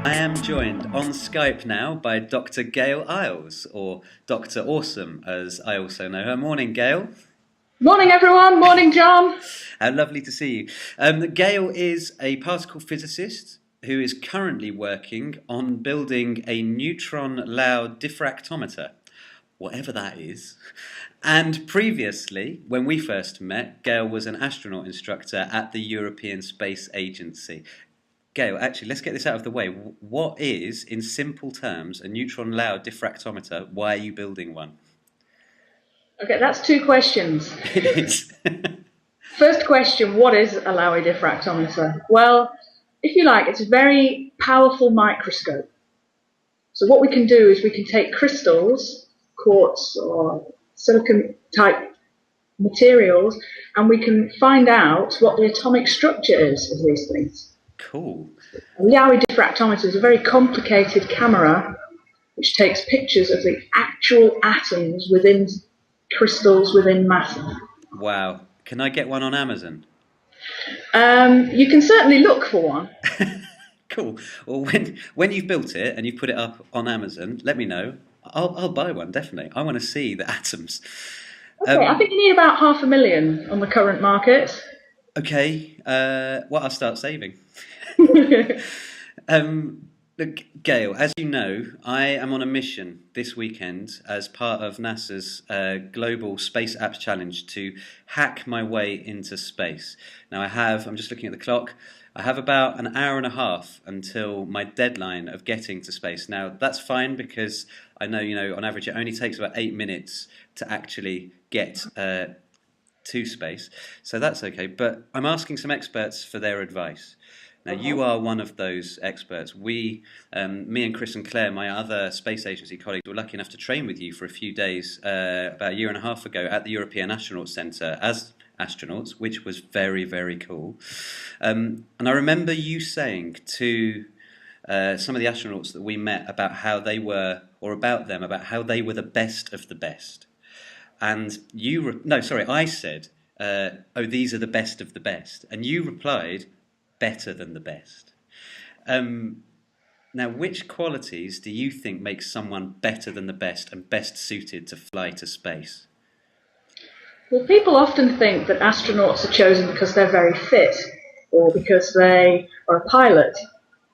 I am joined on Skype now by Dr. Gail Iles, or Dr. Awesome, as I also know her. Morning, Gail. Morning, everyone. Morning, John. Lovely to see you. Gail is a particle physicist who is currently working on building a neutron-Lau diffractometer, whatever that is. And previously, when we first met, Gail was an astronaut instructor at the European Space Agency. Gail, actually, let's get this out of the way. What is, in simple terms, a neutron-Lau diffractometer? Why are you building one? Okay, that's two questions. It is. First question, what is a Laue diffractometer? Well, if you like, it's a very powerful microscope. So what we can do is we can take crystals, quartz or silicon-type materials, and we can find out what the atomic structure is of these things. Cool. A Laue diffractometer is a very complicated camera which takes pictures of the actual atoms within crystals within matter. Wow. Can I get one on Amazon? You can certainly look for one. Cool. Well, when you've built it and you've put it up on Amazon, let me know. I'll buy one, definitely. I want to see the atoms. Okay, I think you need about 500,000 on the current market. Okay. Well, I'll start saving. Look, Gail, as you know, I am on a mission this weekend as part of NASA's Global Space Apps Challenge to hack my way into space. Now I'm just looking at the clock, I have about an hour and a half until my deadline of getting to space. Now, that's fine because I know, on average it only takes about 8 minutes to actually get to space. So that's okay, but I'm asking some experts for their advice. Now, you are one of those experts. Me and Chris and Claire, my other space agency colleagues, were lucky enough to train with you for a few days about a year and a half ago at the European Astronaut Centre as astronauts, which was very, very cool. And I remember you saying to some of the astronauts that we met about how they were, or about them, about how they were the best of the best. And I said, oh, these are the best of the best. And you replied, better than the best. Now, which qualities do you think make someone better than the best and best suited to fly to space? Well, people often think that astronauts are chosen because they're very fit or because they are a pilot.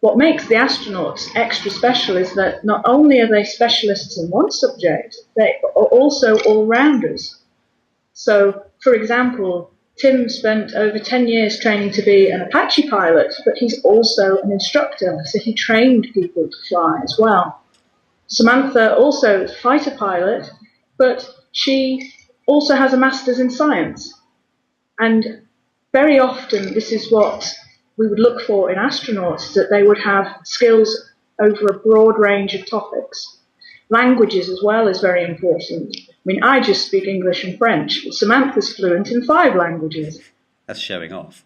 What makes the astronauts extra special is that not only are they specialists in one subject, they are also all-rounders. So, for example, Tim spent over 10 years training to be an Apache pilot, but he's also an instructor, so he trained people to fly as well. Samantha also is a fighter pilot, but she also has a master's in science. And very often this is what we would look for in astronauts, that they would have skills over a broad range of topics. Languages as well is very important. I mean, I just speak English and French, but Samantha's fluent in 5 languages. That's showing off.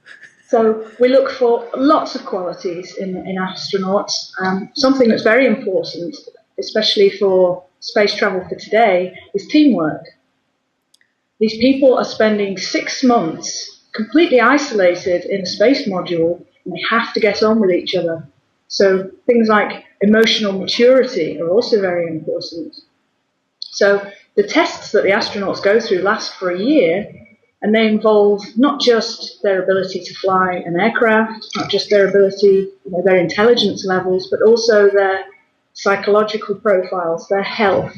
So we look for lots of qualities in astronauts. Something that's very important, especially for space travel for today, is teamwork. These people are spending 6 months completely isolated in a space module, and they have to get on with each other. So things like emotional maturity are also very important. So the tests that the astronauts go through last for a year, and they involve not just their ability to fly an aircraft, not just their ability, their intelligence levels, but also their psychological profiles, their health,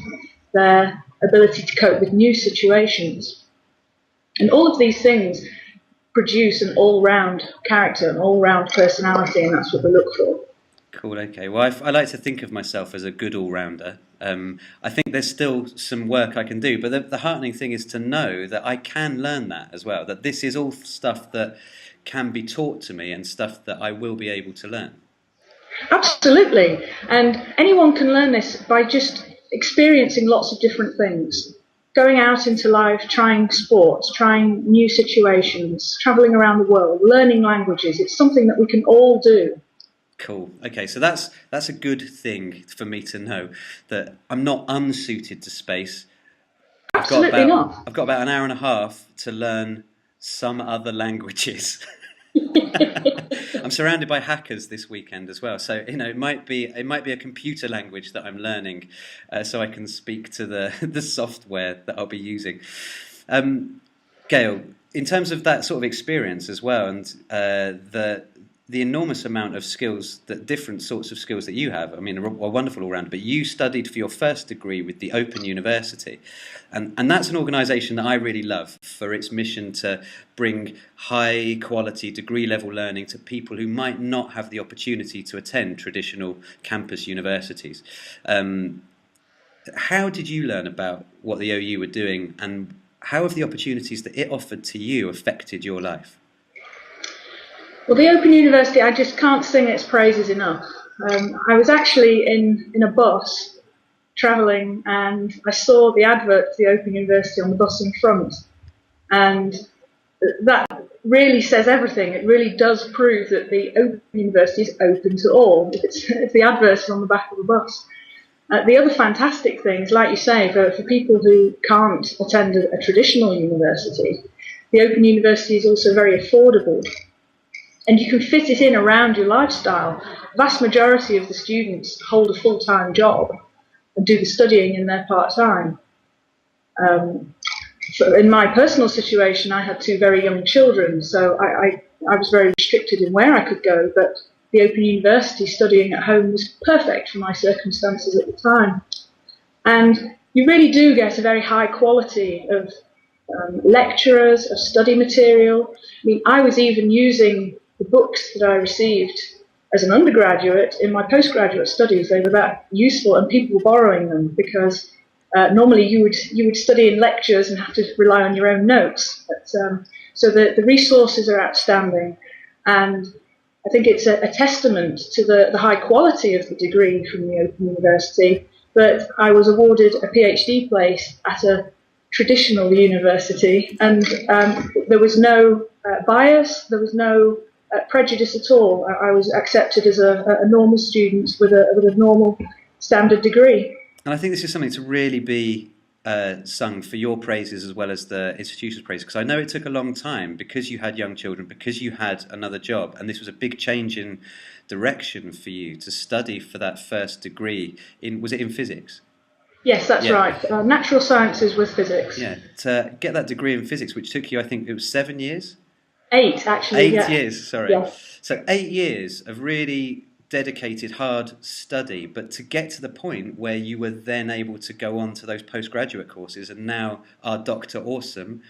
their ability to cope with new situations. And all of these things produce an all-round character, an all-round personality, and that's what we look for. Cool, okay. Well, I like to think of myself as a good all-rounder. I think there's still some work I can do, but the heartening thing is to know that I can learn that as well, that this is all stuff that can be taught to me and stuff that I will be able to learn. Absolutely, and anyone can learn this by just experiencing lots of different things. Going out into life, trying sports, trying new situations, travelling around the world, learning languages. It's something that we can all do. Cool. Okay, so that's a good thing for me to know, that I'm not unsuited to space. Absolutely not. I've got about an hour and a half to learn some other languages. I'm surrounded by hackers this weekend as well, so it might be a computer language that I'm learning, so I can speak to the software that I'll be using. Gail, in terms of that sort of experience as well, and the enormous amount of skills, different sorts of skills that you have, I mean, are wonderful all round, but you studied for your first degree with the Open University. And that's an organisation that I really love for its mission to bring high quality degree level learning to people who might not have the opportunity to attend traditional campus universities. How did you learn about what the OU were doing, and how have the opportunities that it offered to you affected your life? Well, the Open University, I just can't sing its praises enough. I was actually in a bus travelling, and I saw the advert for the Open University on the bus in front, and that really says everything. It really does prove that the Open University is open to all, if the advert is on the back of the bus. The other fantastic things, like you say, for people who can't attend a traditional university, the Open University is also very affordable. And you can fit it in around your lifestyle. The vast majority of the students hold a full-time job and do the studying in their part-time. So in my personal situation, I had two very young children, so I was very restricted in where I could go, but the Open University studying at home was perfect for my circumstances at the time. And you really do get a very high quality of lecturers, of study material. I mean, I was even using the books that I received as an undergraduate in my postgraduate studies. They were that useful, and people were borrowing them because normally you would study in lectures and have to rely on your own notes. But, so the resources are outstanding, and I think it's a testament to the high quality of the degree from the Open University that I was awarded a PhD place at a traditional university, and there was no bias, there was no prejudice at all. I was accepted as a normal student with a normal standard degree. And I think this is something to really be sung for your praises as well as the institution's praise, because I know it took a long time because you had young children, because you had another job, and this was a big change in direction for you to study for that first degree was it in physics? Yes, that's right. Natural sciences with physics. Yeah, to get that degree in physics, which took you, I think it was 7 years? 8, actually. 8 years, sorry. Yes. So 8 years of really dedicated, hard study, but to get to the point where you were then able to go on to those postgraduate courses, and now are Dr. Awesome,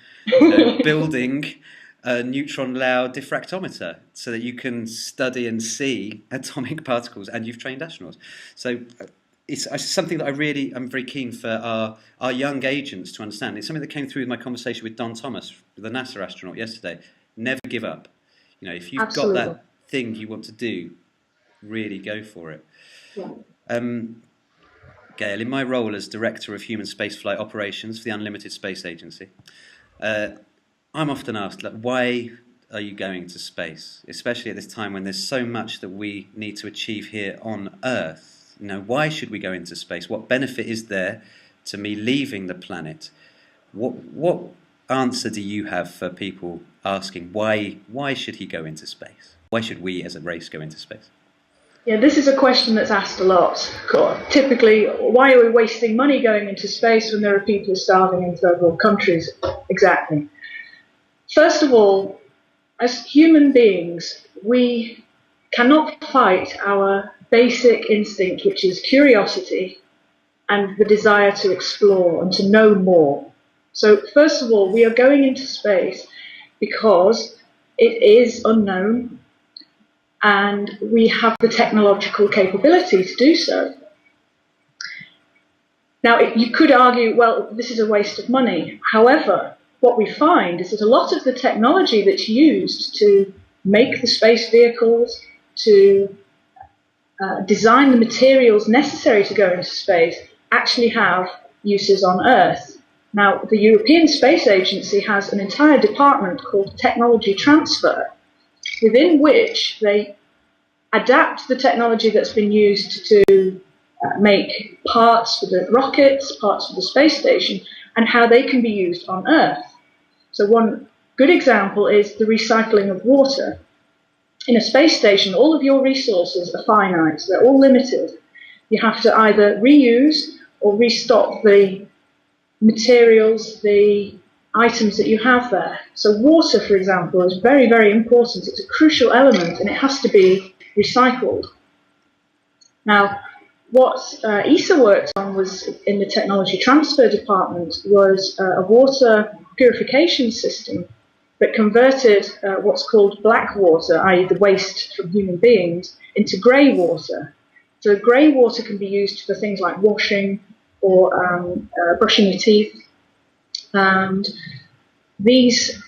building a neutron Lau diffractometer so that you can study and see atomic particles, and you've trained astronauts. So it's something that I'm very keen for our young agents to understand. It's something that came through with my conversation with Don Thomas, the NASA astronaut, yesterday. Never give up. If you've Absolutely. got that thing you want to do, really go for it. Yeah. Gail, in my role as Director of Human Spaceflight Operations for the Unlimited Space Agency, I'm often asked, why are you going to space? Especially at this time when there's so much that we need to achieve here on Earth. Why should we go into space? What benefit is there to me leaving the planet? What answer do you have for people asking why should he go into space? Why should we as a race go into space? Yeah, this is a question that's asked a lot. Typically, why are we wasting money going into space when there are people starving in third world countries? Exactly. First of all, as human beings, we cannot fight our basic instinct, which is curiosity and the desire to explore and to know more. So first of all, we are going into space because it is unknown and we have the technological capability to do so. Now, you could argue, well, this is a waste of money. However, what we find is that a lot of the technology that's used to make the space vehicles, to design the materials necessary to go into space, actually have uses on Earth. Now, the European Space Agency has an entire department called Technology Transfer, within which they adapt the technology that's been used to make parts for the rockets, parts for the space station, and how they can be used on Earth. So one good example is the recycling of water. In a space station, all of your resources are finite. They're all limited. You have to either reuse or restock the materials, the items that you have there. So water, for example, is very, very important. It's a crucial element and it has to be recycled. Now, what ESA worked on was in the technology transfer department was a water purification system that converted what's called black water, i.e. the waste from human beings, into grey water. So grey water can be used for things like washing or brushing your teeth. And these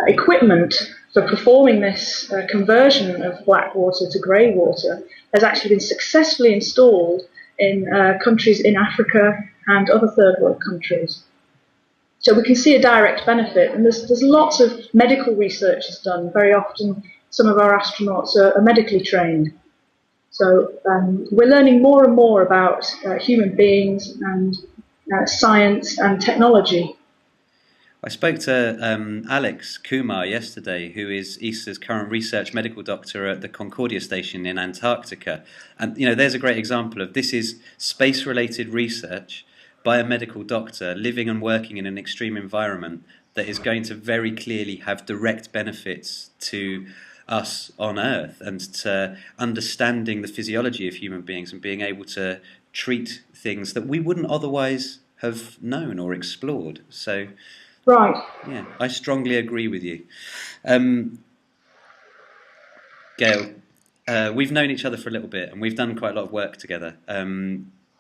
equipment for performing this conversion of black water to grey water has actually been successfully installed in countries in Africa and other third world countries. So we can see a direct benefit, and there's lots of medical research is done. Very often some of our astronauts are medically trained. So we're learning more and more about human beings and science and technology. I spoke to Alex Kumar yesterday, who is ESA's current research medical doctor at the Concordia station in Antarctica. And, you know, there's a great example of this is space-related research by a medical doctor living and working in an extreme environment that is going to very clearly have direct benefits to us on Earth and to understanding the physiology of human beings and being able to treat things that we wouldn't otherwise have known or explored. So, right. Yeah, I strongly agree with you. Gail, we've known each other for a little bit and we've done quite a lot of work together.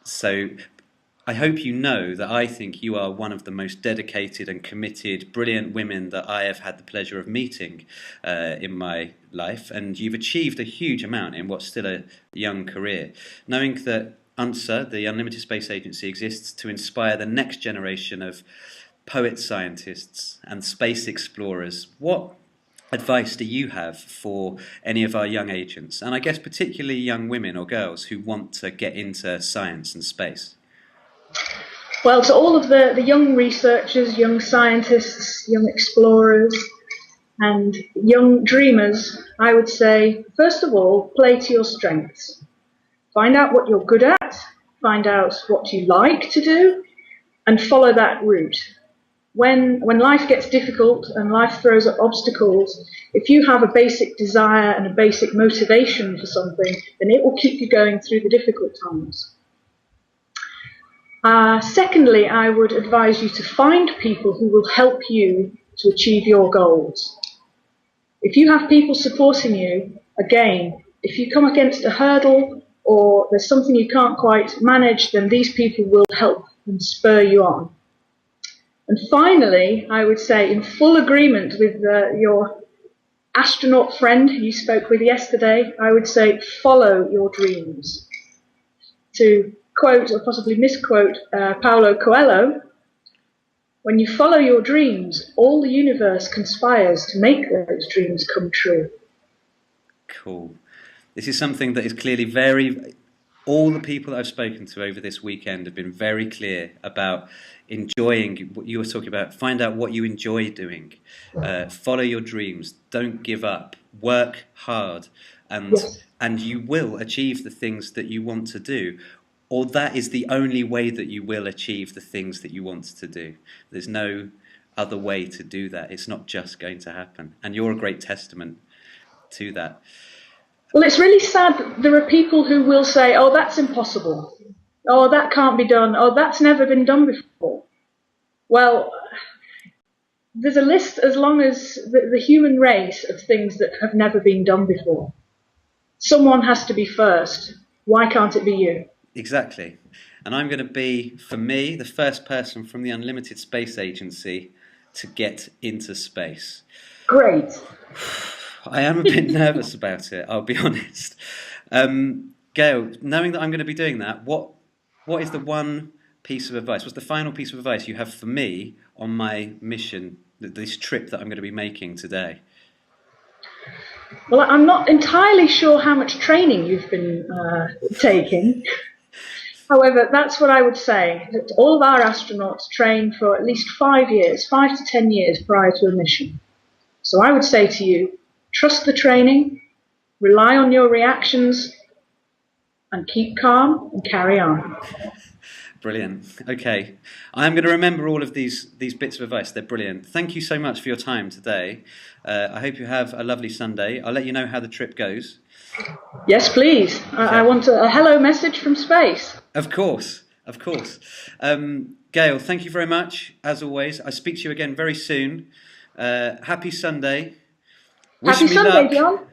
So I hope you know that I think you are one of the most dedicated and committed, brilliant women that I have had the pleasure of meeting in my life, and you've achieved a huge amount in what's still a young career. Knowing that UNSA, the Unlimited Space Agency, exists to inspire the next generation of poet scientists and space explorers, what advice do you have for any of our young agents, and I guess particularly young women or girls who want to get into science and space? Well, to all of the young researchers, young scientists, young explorers, and young dreamers, I would say, first of all, play to your strengths. Find out what you're good at, find out what you like to do, and follow that route. When life gets difficult and life throws up obstacles, if you have a basic desire and a basic motivation for something, then it will keep you going through the difficult times. Secondly, I would advise you to find people who will help you to achieve your goals. If you have people supporting you, again, if you come against a hurdle or there's something you can't quite manage, then these people will help and spur you on. And finally, I would say, in full agreement with your astronaut friend who you spoke with yesterday, I would say follow your dreams. To quote or possibly misquote Paulo Coelho, when you follow your dreams, all the universe conspires to make those dreams come true. Cool. This is something that is clearly all the people that I've spoken to over this weekend have been very clear about enjoying what you were talking about. Find out what you enjoy doing. Follow your dreams. Don't give up. Work hard. And you will achieve the things that you want to do. Or that is the only way that you will achieve the things that you want to do. There's no other way to do that. It's not just going to happen. And you're a great testament to that. Well, it's really sad that there are people who will say, oh, that's impossible. Oh, that can't be done. Oh, that's never been done before. Well, there's a list as long as the human race of things that have never been done before. Someone has to be first. Why can't it be you? Exactly. And I'm going to be, for me, the first person from the Unlimited Space Agency to get into space. Great. I am a bit nervous about it, I'll be honest. Gail, knowing that I'm going to be doing that, what is the one piece of advice, what's the final piece of advice you have for me on my mission, this trip that I'm going to be making today? Well, I'm not entirely sure how much training you've been taking. However, that's what I would say, that all of our astronauts train for at least 5 years, 5 to 10 years prior to a mission. So I would say to you, trust the training, rely on your reactions, and keep calm and carry on. Brilliant. Okay. I'm going to remember all of these bits of advice. They're brilliant. Thank you so much for your time today. I hope you have a lovely Sunday. I'll let you know how the trip goes. Yes, please. Okay. I want a hello message from space. Of course. Of course. Gail, thank you very much, as always. I'll speak to you again very soon. Happy Sunday. Happy Sunday, John.